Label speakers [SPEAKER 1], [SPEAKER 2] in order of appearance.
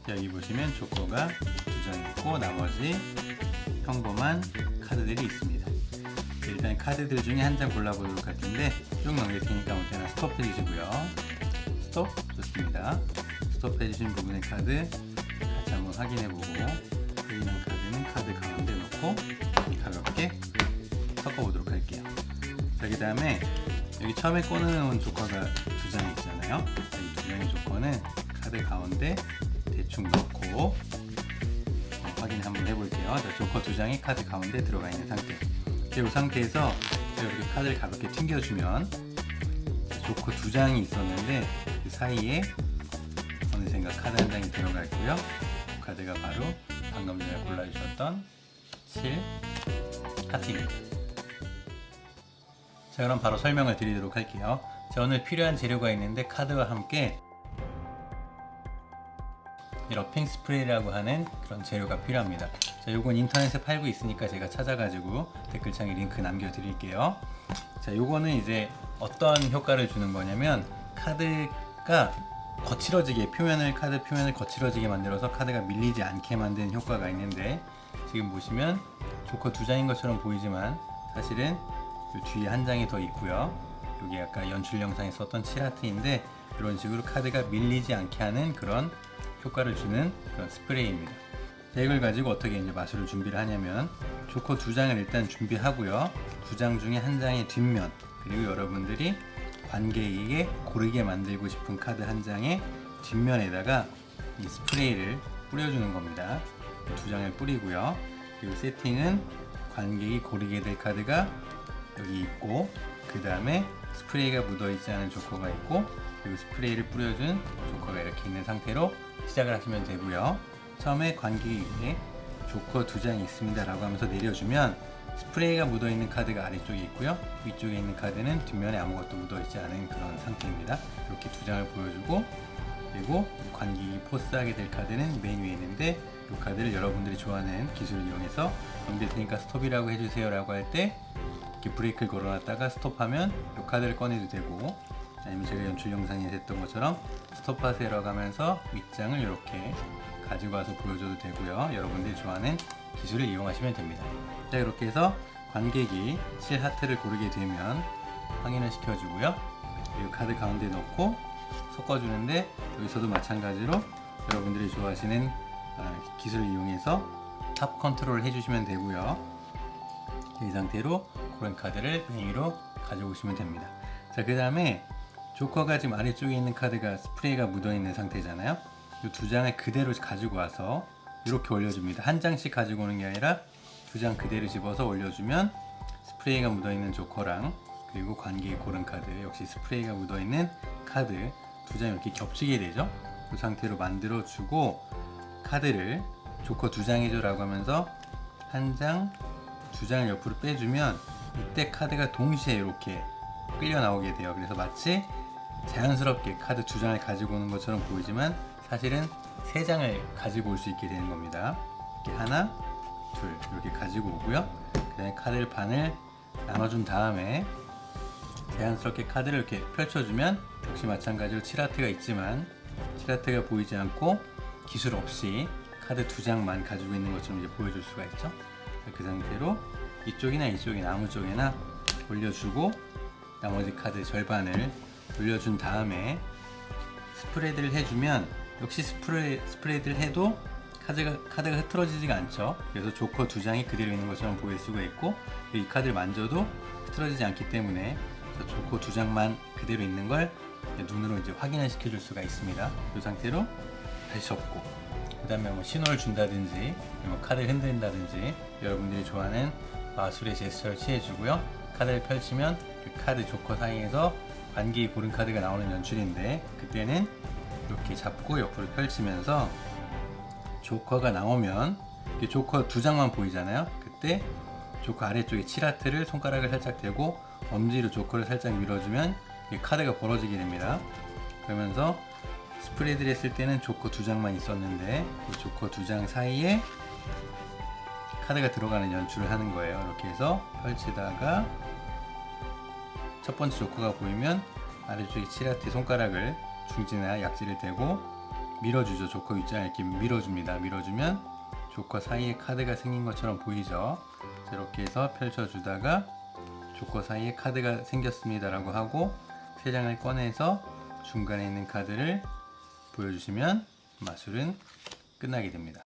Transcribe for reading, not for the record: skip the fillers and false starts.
[SPEAKER 1] 여기 보시면 조커가 2장 있고 나머지 평범한 카드들이 있습니다. 일단 카드들 중에 한 장 골라보도록 할 텐데 쭉 넘길 테니까 아무 때나 스톱 해주시고요. 스톱. 좋습니다. 스톱 해주신 부분의 카드 같이 한번 확인해보고 보이는 카드는 카드 가운데 놓고 가볍게 섞어보도록 할게요. 자, 그 다음에 여기 처음에 꺼내놓은 조커가 2장 있잖아요. 이 2장의 조커는 카드 가운데 대충 넣고 확인 한번 해볼게요. 자, 조커 2장이 카드 가운데 들어가 있는 상태. 이 상태에서 이렇게 카드를 가볍게 튕겨주면 조커 2장이 있었는데 그 사이에 어느샌가 카드 한 장이 들어가 있고요. 그 카드가 바로 방금 전에 골라주셨던 7 하트입니다. 자, 그럼 바로 설명을 드리도록 할게요. 자, 오늘 필요한 재료가 있는데 카드와 함께 이 러핑 스프레이라고 하는 그런 재료가 필요합니다. 자, 요건 인터넷에 팔고 있으니까 제가 찾아가지고 댓글창에 링크 남겨드릴게요. 자, 요거는 이제 어떤 효과를 주는 거냐면 카드가 거칠어지게 카드 표면을 거칠어지게 만들어서 카드가 밀리지 않게 만드는 효과가 있는데, 지금 보시면 조커 2장인 것처럼 보이지만 사실은 요 뒤에 한 장이 더 있고요. 여기 아까 연출 영상에 썼던 7하트인데 이런 식으로 카드가 밀리지 않게 하는 그런 효과를 주는 그런 스프레이입니다. 자, 이걸 가지고 어떻게 이제 마술을 준비를 하냐면 조커 2장을 일단 준비하고요. 2장 중에 한 장의 뒷면, 그리고 여러분들이 관객에게 고르게 만들고 싶은 카드 한 장의 뒷면에다가 이 스프레이를 뿌려주는 겁니다. 2장을 뿌리고요. 그리고 세팅은 관객이 고르게 될 카드가 여기 있고, 그 다음에 스프레이가 묻어있지 않은 조커가 있고, 그리고 스프레이를 뿌려준 조커가 이렇게 있는 상태로 시작을 하시면 되고요. 처음에 관객에게 조커 2장이 있습니다 라고 하면서 내려주면 스프레이가 묻어있는 카드가 아래쪽에 있고요. 위쪽에 있는 카드는 뒷면에 아무것도 묻어있지 않은 그런 상태입니다. 이렇게 2장을 보여주고, 그리고 관객이 포스하게 될 카드는 맨 위에 있는데 이 카드를 여러분들이 좋아하는 기술을 이용해서 넘길 테니까 스톱이라고 해주세요 라고 할 때 이렇게 브레이크를 걸어놨다가 스톱하면 이 카드를 꺼내도 되고, 아니면 제가 연출 영상에 했던 것처럼 스톱하세요라고 하면서 윗장을 이렇게 가지고 와서 보여줘도 되고요. 여러분들이 좋아하는 기술을 이용하시면 됩니다. 자, 이렇게 해서 관객이 7하트를 고르게 되면 확인을 시켜주고요. 그리고 카드 가운데 넣고 섞어주는데 여기서도 마찬가지로 여러분들이 좋아하시는 기술을 이용해서 탑 컨트롤을 해주시면 되고요. 이 상태로 그런 카드를 맨 위로 가져오시면 됩니다. 자, 그 다음에 조커가 지금 아래쪽에 있는 카드가 스프레이가 묻어있는 상태잖아요. 이 2장을 그대로 가지고 와서 이렇게 올려줍니다. 한 장씩 가지고 오는 게 아니라 2장 그대로 집어서 올려주면 스프레이가 묻어있는 조커랑 그리고 관객이 고른 카드, 역시 스프레이가 묻어있는 카드 2장이 이렇게 겹치게 되죠. 그 상태로 만들어주고 카드를 조커 2장이죠 라고 하면서 한 장, 2장을 옆으로 빼주면 이때 카드가 동시에 이렇게 끌려 나오게 돼요. 그래서 마치 자연스럽게 카드 2장을 가지고 오는 것처럼 보이지만 사실은 3장을 가지고 올 수 있게 되는 겁니다. 이렇게 하나, 둘 이렇게 가지고 오고요. 그 다음에 카드를 반을 나눠준 다음에 자연스럽게 카드를 이렇게 펼쳐주면 역시 마찬가지로 7하트가 있지만 7하트가 보이지 않고 기술 없이 카드 2장만 가지고 있는 것처럼 이제 보여줄 수가 있죠. 그 상태로 이쪽이나 이쪽이나 아무 쪽에나 올려주고 나머지 카드 절반을 올려준 다음에 스프레드를 해주면 역시 스프레드를 해도 카드가 흐트러지지가 않죠. 그래서 조커 2장이 그대로 있는 것처럼 보일 수가 있고, 이 카드를 만져도 흐트러지지 않기 때문에 조커 2장만 그대로 있는 걸 눈으로 이제 확인을 시켜줄 수가 있습니다. 이 상태로 다시 접고, 그 다음에 뭐 신호를 준다든지 뭐 카드를 흔든다든지 여러분들이 좋아하는 마술의 제스처를 취해주고요. 카드를 펼치면 그 카드 조커 사이에서 관객이 고른 카드가 나오는 연출인데, 그때는 이렇게 잡고 옆으로 펼치면서 조커가 나오면 조커 2장만 보이잖아요. 그때 조커 아래쪽에 7하트를 손가락을 살짝 대고 엄지로 조커를 살짝 밀어주면 카드가 벌어지게 됩니다. 그러면서 스프레드를 했을 때는 조커 2장만 있었는데 이 조커 2장 사이에 카드가 들어가는 연출을 하는 거예요. 이렇게 해서 펼치다가 첫 번째 조커가 보이면 아래쪽에 7하트에 손가락을 중지나 약지를 대고 밀어주죠. 조커 윗장을 이렇게 밀어줍니다. 밀어주면 조커 사이에 카드가 생긴 것처럼 보이죠. 자, 이렇게 해서 펼쳐주다가 조커 사이에 카드가 생겼습니다 라고 하고 3장을 꺼내서 중간에 있는 카드를 보여주시면 마술은 끝나게 됩니다.